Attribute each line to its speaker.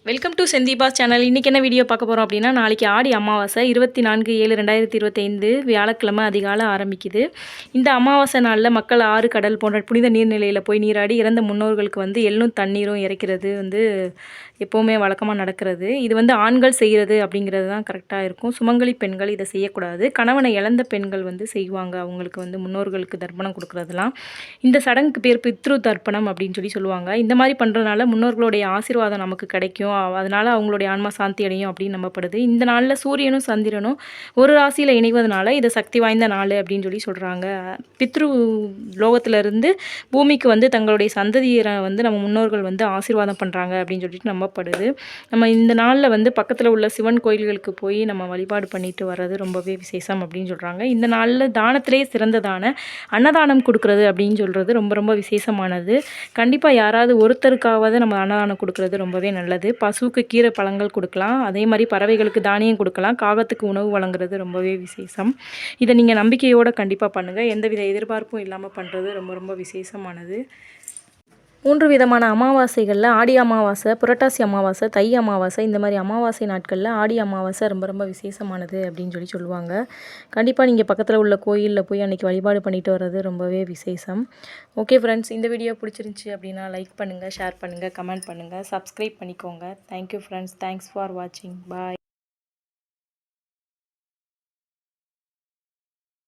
Speaker 1: Welcome to செந்திபாஸ் channel. இன்றைக்கி என்ன video பார்க்க போகிறோம் அப்படின்னா, நாளைக்கு ஆடி அமாவாசை 24/7/2025 வியாழக்கிழமை அதிகாலை ஆரம்பிக்குது. இந்த அமாவாசை நாளில் மக்கள் ஆறு, கடல் போன்ற புனித நீர்நிலையில் போய் நீராடி இறந்த முன்னோர்களுக்கு எள்ளும் தண்ணீரும் இறைக்கிறது எப்போவுமே வழக்கமாக நடக்கிறது. இது ஆண்கள் செய்கிறது அப்படிங்கிறது தான் கரெக்டாக இருக்கும். சுமங்கலி பெண்கள் இதை செய்யக்கூடாது. கணவனை இழந்த பெண்கள் செய்வாங்க. அவங்களுக்கு முன்னோர்களுக்கு தர்ப்பணம் கொடுக்குறதுலாம். இந்த சடங்குக்கு பேர் பித்ரு தர்ப்பணம் அப்படின்னு சொல்லுவாங்க. இந்த மாதிரி பண்ணுறதுனால முன்னோர்களுடைய ஆசீர்வாதம் நமக்கு கிடைக்கும். அதனால் அவங்களுடைய ஆன்மா சாந்தி அடையும் அப்படின்னு நம்பப்படுது. இந்த நாளில் சூரியனும் சந்திரனும் ஒரு ராசியில் இணைவதனால இது சக்தி வாய்ந்த நாள் அப்படின்னு சொல்கிறாங்க. பித்ரு லோகத்திலிருந்து பூமிக்கு தங்களுடைய சந்ததியரை நம்ம முன்னோர்கள் ஆசீர்வாதம் பண்ணுறாங்க அப்படின்னு சொல்லிட்டு நம்பப்படுது. நம்ம இந்த நாளில் பக்கத்தில் உள்ள சிவன் கோயில்களுக்கு போய் நம்ம வழிபாடு பண்ணிட்டு வர்றது ரொம்பவே விசேஷம் அப்படின்னு சொல்கிறாங்க. இந்த நாளில் தானத்திலே சிறந்ததான அன்னதானம் கொடுக்குறது அப்படின்னு சொல்கிறது ரொம்ப ரொம்ப விசேஷமானது. கண்டிப்பாக யாராவது ஒருத்தருக்காவது நம்ம அன்னதானம் கொடுக்குறது ரொம்பவே நல்லது. பசுவுக்கு கீரை பழங்கள் கொடுக்கலாம். அதே மாதிரி பறவைகளுக்கு தானியம் கொடுக்கலாம். காகத்துக்கு உணவு வழங்குறது ரொம்பவே விசேஷம். இதை நீங்கள் நம்பிக்கையோடு கண்டிப்பாக பண்ணுங்கள். எந்தவித எதிர்பார்ப்பும் இல்லாமல் பண்ணுறது ரொம்ப ரொம்ப விசேஷமானது. 3 விதமான அமாவாசைகளில் ஆடி அமாவாசை, புரட்டாசி அமாவாசை, தை அமாவாசை, இந்த மாதிரி அமாவாசை நாட்களில் ஆடி அமாவாசை ரொம்ப ரொம்ப விசேஷமானது அப்படின்னு சொல்லுவாங்க. கண்டிப்பாக நீங்கள் பக்கத்தில் உள்ள கோயிலில் போய் அன்றைக்கி வழிபாடு பண்ணிட்டு வர்றது ரொம்பவே விசேஷம். ஓகே ஃப்ரெண்ட்ஸ், இந்த வீடியோ பிடிச்சிருந்துச்சி அப்படின்னா லைக் பண்ணுங்கள், ஷேர் பண்ணுங்கள், கமெண்ட் பண்ணுங்கள், சப்ஸ்கிரைப் பண்ணிக்கோங்க. Thank you friends. தேங்க்ஸ் ஃபார் வாட்சிங். பாய்.